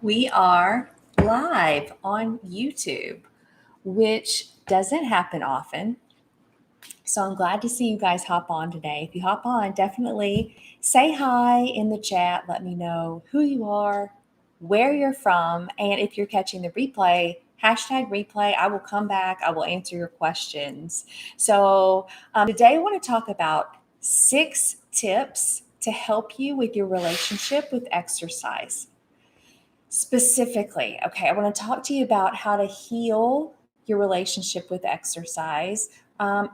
We are live on YouTube, which doesn't happen often. So I'm glad to see you guys hop on today. If you hop on, definitely say hi in the chat. Let me know who you are, where you're from, and if you're catching the replay, hashtag replay. I will come back. I will answer your questions. So today I want to talk about 6 tips to help you with your relationship with exercise. Specifically, okay, I want to talk to you about how to heal your relationship with exercise.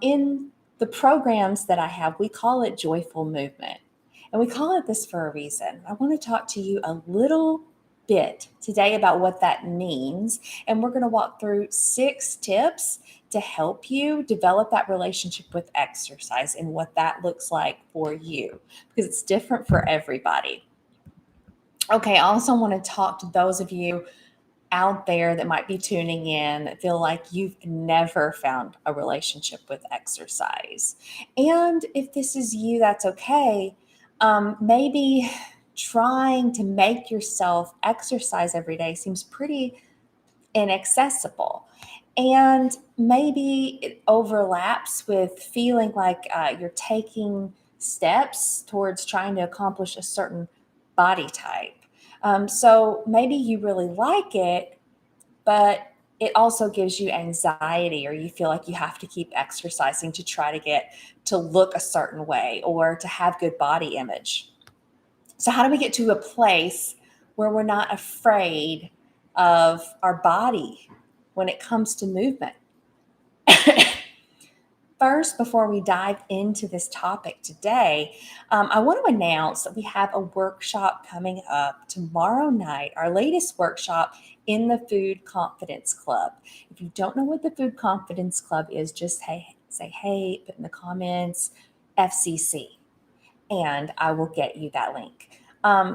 In the programs that I have, we call it joyful movement. And we call it this for a reason. I want to talk to you a little bit today about what that means. And we're going to walk through 6 tips to help you develop that relationship with exercise and what that looks like for you, because it's different for everybody. Okay, I also want to talk to those of you out there that might be tuning in that feel like you've never found a relationship with exercise. And if this is you, that's okay. Maybe trying to make yourself exercise every day seems pretty inaccessible. And maybe it overlaps with feeling like you're taking steps towards trying to accomplish a certain body type. So maybe you really like it, but it also gives you anxiety, or you feel like you have to keep exercising to try to get to look a certain way or to have good body image. So, how do we get to a place where we're not afraid of our body when it comes to movement? First, before we dive into this topic today, I want to announce that we have a workshop coming up tomorrow night, our latest workshop in the Food Confidence Club. If you don't know what the Food Confidence Club is, just say, hey, put in the comments, FCC, and I will get you that link.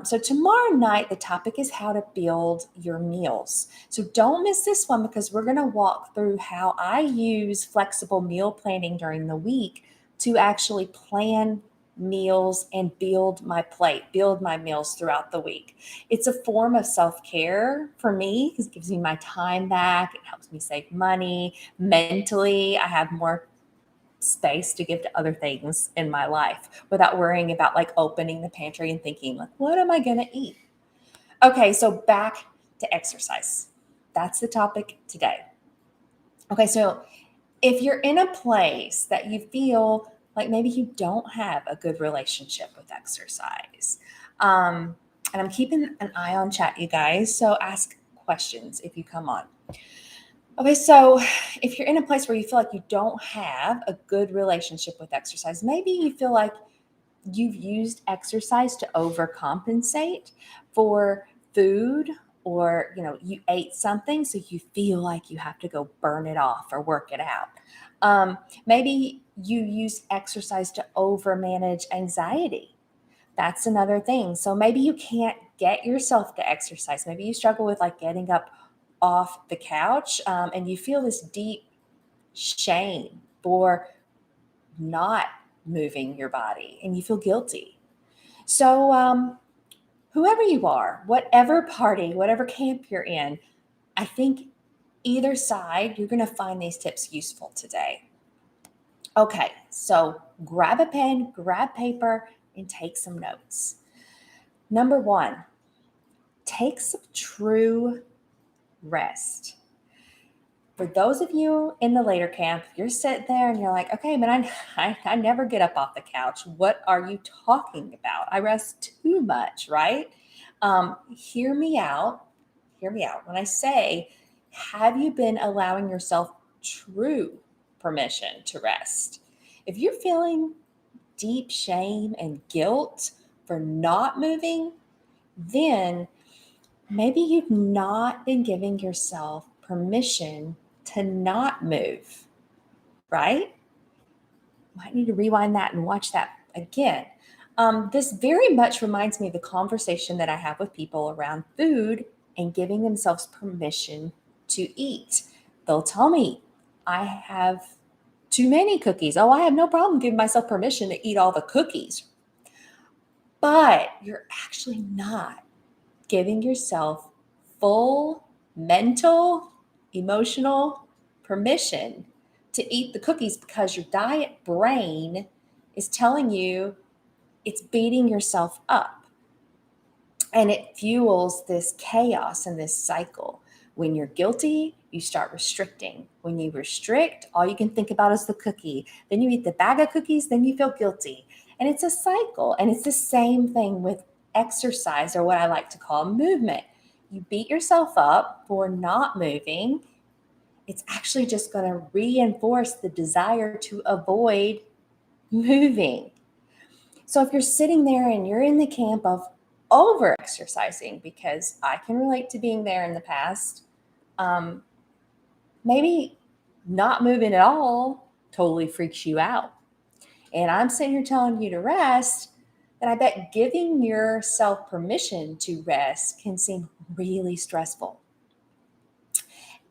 So tomorrow night, the topic is how to build your meals. So don't miss this one, because we're going to walk through how I use flexible meal planning during the week to actually plan meals and build my plate, build my meals throughout the week. It's a form of self-care for me because it gives me my time back. It helps me save money. Mentally, I have more space to give to other things in my life without worrying about like opening the pantry and thinking like, what am I going to eat? Okay, so back to exercise. That's the topic today. Okay, so if you're in a place that you feel like maybe you don't have a good relationship with exercise, and I'm keeping an eye on chat, you guys, so ask questions if you come on. Okay, so if you're in a place where you feel like you don't have a good relationship with exercise, maybe you feel like you've used exercise to overcompensate for food, or you ate something so you feel like you have to go burn it off or work it out. Maybe you use exercise to overmanage anxiety. That's another thing. So maybe you can't get yourself to exercise. Maybe you struggle with like getting up off the couch, and you feel this deep shame for not moving your body and you feel guilty. So, whoever you are, whatever party, whatever camp you're in, I think either side, you're going to find these tips useful today. Okay, so grab a pen, grab paper, and take some notes. Number 1, take some true rest. For those of you in the later camp, you're sitting there and you're like, okay, but I never get up off the couch. What are you talking about? I rest too much, right? Hear me out. Hear me out. When I say, have you been allowing yourself true permission to rest? If you're feeling deep shame and guilt for not moving, then maybe you've not been giving yourself permission to not move, right? Might need to rewind that and watch that again. This very much reminds me of the conversation that I have with people around food and giving themselves permission to eat. They'll tell me, I have too many cookies. Oh, I have no problem giving myself permission to eat all the cookies. But you're actually not giving yourself full mental, emotional permission to eat the cookies because your diet brain is telling you it's beating yourself up. And it fuels this chaos and this cycle. When you're guilty, you start restricting. When you restrict, all you can think about is the cookie. Then you eat the bag of cookies, then you feel guilty. And it's a cycle. And it's the same thing with exercise, or what I like to call movement. You beat yourself up for not moving. It's actually just going to reinforce the desire to avoid moving. So if you're sitting there and you're in the camp of over exercising, because I can relate to being there in the past, maybe not moving at all totally freaks you out. And I'm sitting here telling you to rest, and I bet giving yourself permission to rest can seem really stressful.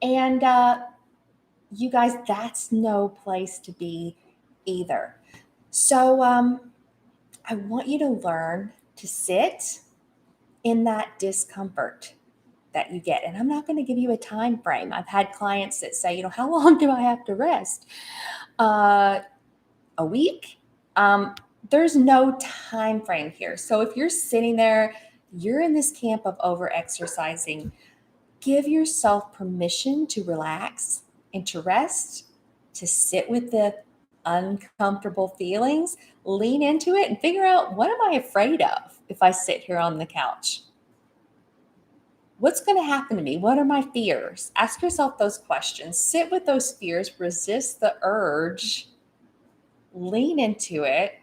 And you guys, that's no place to be either. So I want you to learn to sit in that discomfort that you get. And I'm not going to give you a time frame. I've had clients that say, how long do I have to rest? A week? There's no time frame here. So if you're sitting there, you're in this camp of over exercising, give yourself permission to relax and to rest, to sit with the uncomfortable feelings, lean into it and figure out, what am I afraid of if I sit here on the couch? What's going to happen to me? What are my fears? Ask yourself those questions. Sit with those fears, resist the urge, lean into it,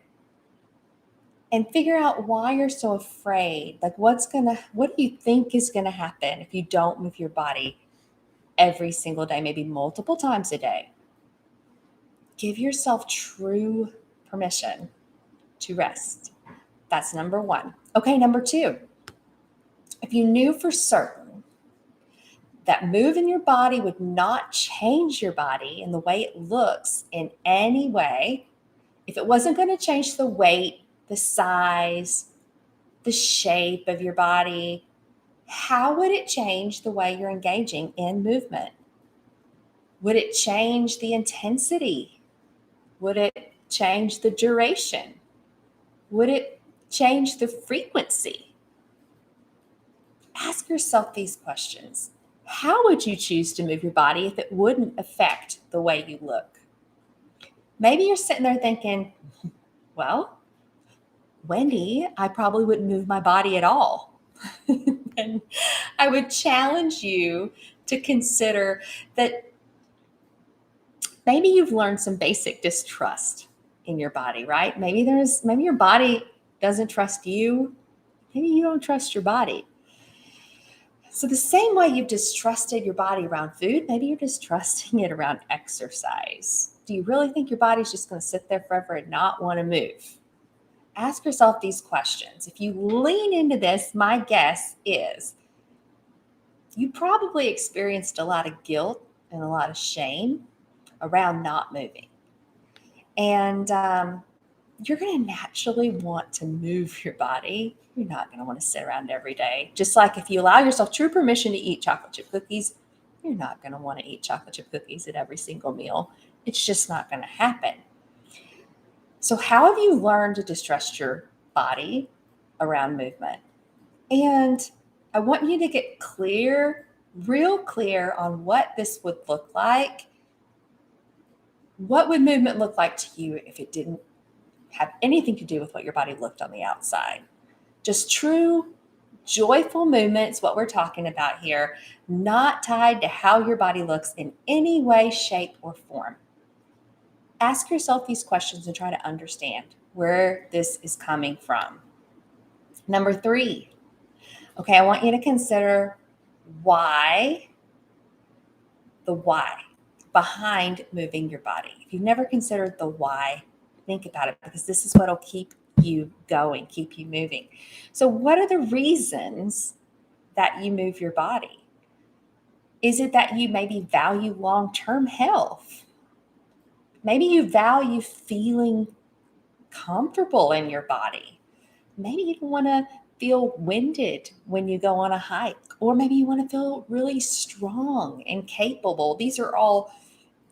and figure out why you're so afraid. Like, what do you think is going to happen if you don't move your body every single day, maybe multiple times a day? Give yourself true permission to rest. That's number one. Okay, number two, if you knew for certain that moving your body would not change your body and the way it looks in any way, if it wasn't going to change the weight, the size, the shape of your body, how would it change the way you're engaging in movement? Would it change the intensity? Would it change the duration? Would it change the frequency? Ask yourself these questions. How would you choose to move your body if it wouldn't affect the way you look? Maybe you're sitting there thinking, well, Wendy, I probably wouldn't move my body at all. And I would challenge you to consider that maybe you've learned some basic distrust in your body, right? Maybe your body doesn't trust you. Maybe you don't trust your body. So the same way you've distrusted your body around food, maybe you're distrusting it around exercise. Do you really think your body's just going to sit there forever and not want to move? Ask yourself these questions. If you lean into this, my guess is you probably experienced a lot of guilt and a lot of shame around not moving. And you're going to naturally want to move your body. You're not going to want to sit around every day. Just like if you allow yourself true permission to eat chocolate chip cookies, you're not going to want to eat chocolate chip cookies at every single meal. It's just not going to happen. So how have you learned to distrust your body around movement? And I want you to get clear, real clear on what this would look like. What would movement look like to you if it didn't have anything to do with what your body looked on the outside? Just true, joyful movements, what we're talking about here, not tied to how your body looks in any way, shape, or form. Ask yourself these questions and try to understand where this is coming from. Number three, okay, I want you to consider the why behind moving your body. If you've never considered the why, think about it, because this is what will keep you going, keep you moving. So what are the reasons that you move your body? Is it that you maybe value long-term health? Maybe you value feeling comfortable in your body. Maybe you want to feel winded when you go on a hike, or maybe you want to feel really strong and capable. These are all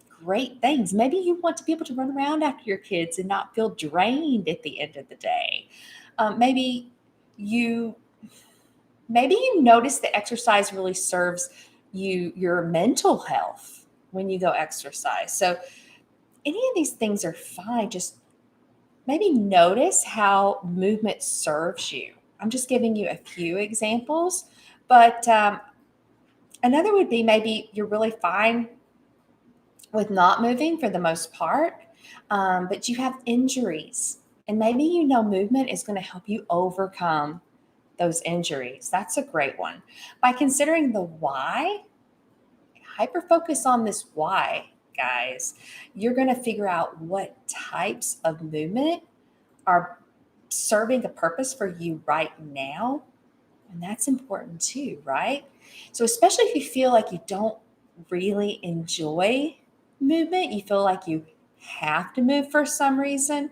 great things. Maybe you want to be able to run around after your kids and not feel drained at the end of the day. Maybe you notice that exercise really serves your mental health when you go exercise. So any of these things are fine. Just maybe notice how movement serves you. I'm just giving you a few examples, but another would be maybe you're really fine with not moving for the most part, but you have injuries. And maybe movement is going to help you overcome those injuries. That's a great one. By considering the why, hyper focus on this why, guys. You're going to figure out what types of movement are serving a purpose for you right now. And that's important too, right? So, especially if you feel like you don't really enjoy movement, you feel like you have to move for some reason,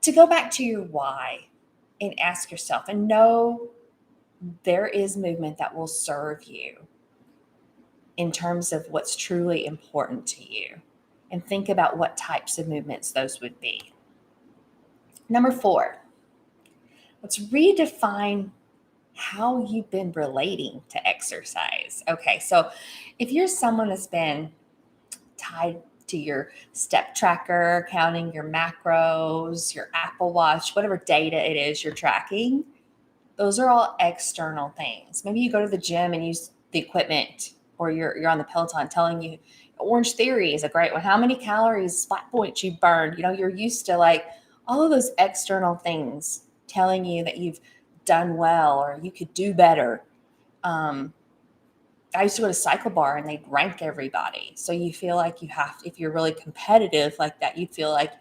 to go back to your why and ask yourself and know there is movement that will serve you in terms of what's truly important to you. And think about what types of movements those would be. Number 4, let's redefine how you've been relating to exercise. Okay, so if you're someone that's been tied to your step tracker, counting your macros, your Apple Watch, whatever data it is you're tracking, those are all external things. Maybe you go to the gym and use the equipment, or you're on the Peloton telling you Orange Theory is a great one. How many calories, spot points you burned. You're used to like all of those external things telling you that you've done well or you could do better. I used to go to Cycle Bar and they'd rank everybody. So you feel like you have, if you're really competitive like that, you feel like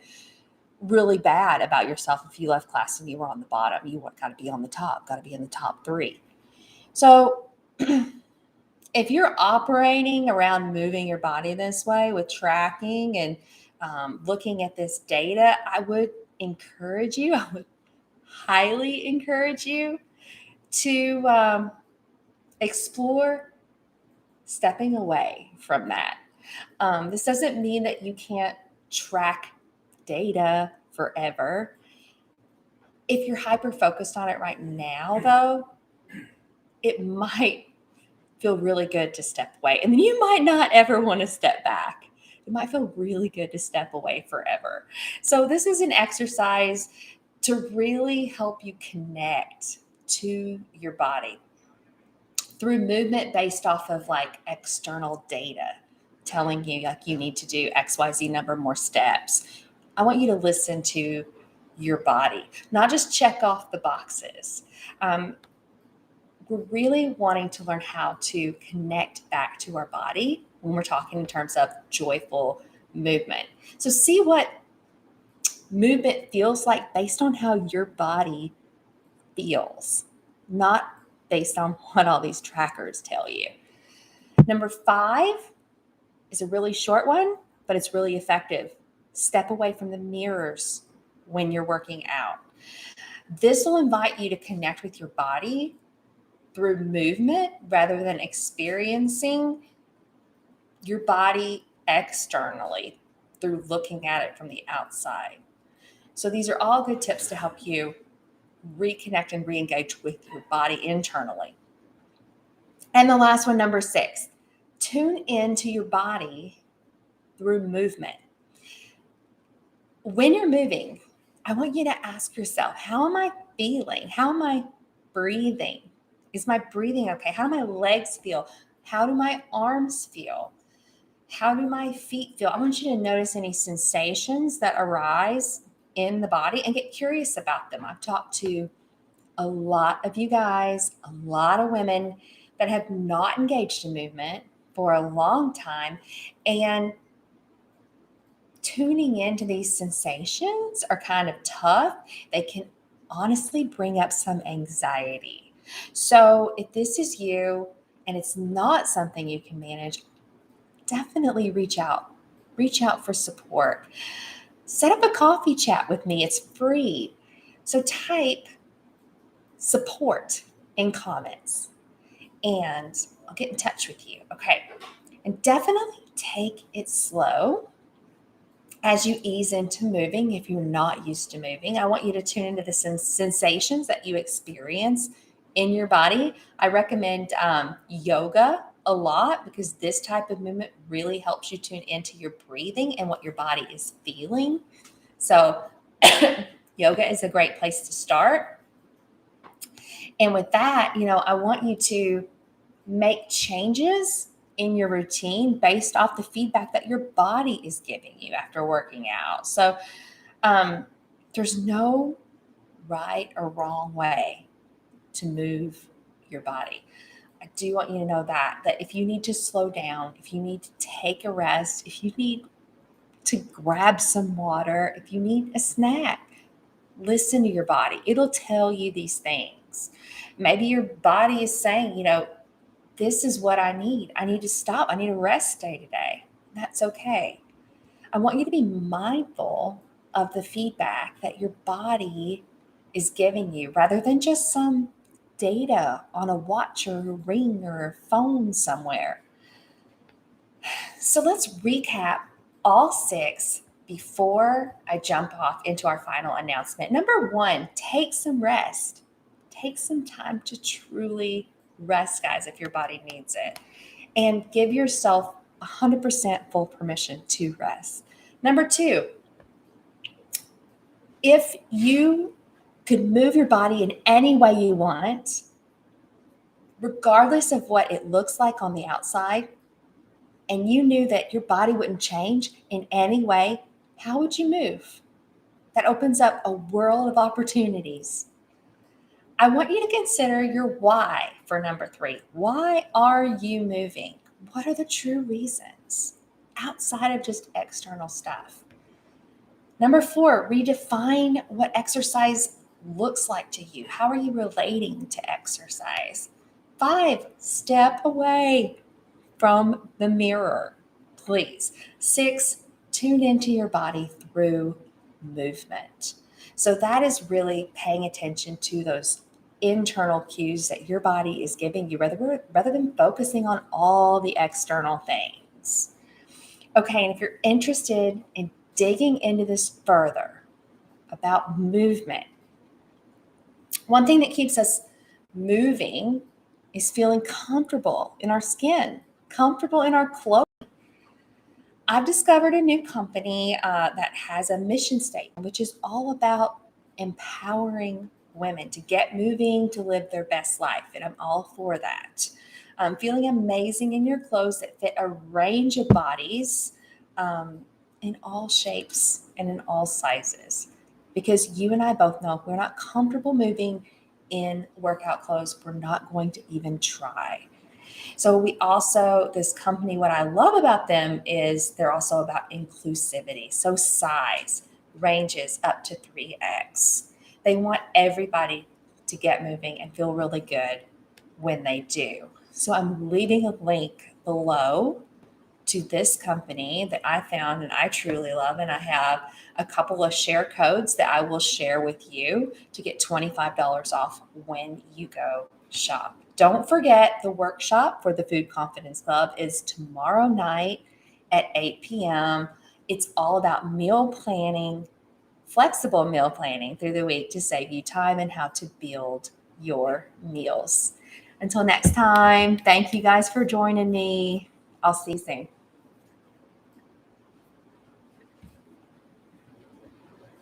really bad about yourself if you left class and you were on the bottom. You got to be on the top, got to be in the top 3. So if you're operating around moving your body this way with tracking and looking at this data, I would highly encourage you to explore stepping away from that. This doesn't mean that you can't track data forever. If you're hyper focused on it right now, though, it might feel really good to step away. And then you might not ever want to step back. It might feel really good to step away forever. So this is an exercise to really help you connect to your body through movement based off of like external data telling you like you need to do XYZ number more steps. I want you to listen to your body, not just check off the boxes. We're really wanting to learn how to connect back to our body when we're talking in terms of joyful movement. So see what movement feels like based on how your body feels, not based on what all these trackers tell you. Number 5 is a really short one, but it's really effective. Step away from the mirrors when you're working out. This will invite you to connect with your body through movement rather than experiencing your body externally through looking at it from the outside. So these are all good tips to help you reconnect and re-engage with your body internally. And the last one, number 6, tune into your body through movement. When you're moving, I want you to ask yourself, how am I feeling? How am I breathing? Is my breathing okay? How do my legs feel? How do my arms feel? How do my feet feel? I want you to notice any sensations that arise in the body and get curious about them. I've talked to a lot of you guys, a lot of women that have not engaged in movement for a long time, and tuning into these sensations are kind of tough. They can honestly bring up some anxiety. So if this is you and it's not something you can manage, definitely reach out. Reach out for support. Set up a coffee chat with me. It's free. So type support in comments, and I'll get in touch with you. Okay. And definitely take it slow as you ease into moving. If you're not used to moving, I want you to tune into the sensations that you experience in your body. I recommend yoga a lot because this type of movement really helps you tune into your breathing and what your body is feeling. So, yoga is a great place to start. And with that, I want you to make changes in your routine based off the feedback that your body is giving you after working out. So, um, there's no right or wrong way to move your body. I do want you to know that if you need to slow down, if you need to take a rest, if you need to grab some water, if you need a snack, listen to your body. It'll tell you these things. Maybe your body is saying, this is what I need. I need to stop. I need a rest day today. That's okay. I want you to be mindful of the feedback that your body is giving you rather than just some data on a watch or a ring or a phone somewhere. So let's recap all 6 before I jump off into our final announcement. Number 1, take some rest. Take some time to truly rest, guys, if your body needs it. And give yourself 100% full permission to rest. Number 2, if you could move your body in any way you want, regardless of what it looks like on the outside, and you knew that your body wouldn't change in any way, how would you move? That opens up a world of opportunities. I want you to consider your why for number 3. Why are you moving? What are the true reasons outside of just external stuff? Number 4, redefine what exercise looks like to you. How are you relating to exercise? 5, step away from the mirror, please. 6, tune into your body through movement. So that is really paying attention to those internal cues that your body is giving you rather than focusing on all the external things. Okay, and if you're interested in digging into this further about movement, one thing that keeps us moving is feeling comfortable in our skin, comfortable in our clothes. I've discovered a new company that has a mission statement, which is all about empowering women to get moving, to live their best life. And I'm all for that. Feeling amazing in your clothes that fit a range of bodies in all shapes and in all sizes. Because you and I both know if we're not comfortable moving in workout clothes, we're not going to even try. So this company, what I love about them is they're also about inclusivity. So size ranges up to 3X. They want everybody to get moving and feel really good when they do. So I'm leaving a link below to this company that I found and I truly love. And I have a couple of share codes that I will share with you to get $25 off when you go shop. Don't forget the workshop for the Food Confidence Club is tomorrow night at 8 p.m. It's all about meal planning, flexible meal planning through the week to save you time and how to build your meals. Until next time, thank you guys for joining me. I'll see you soon.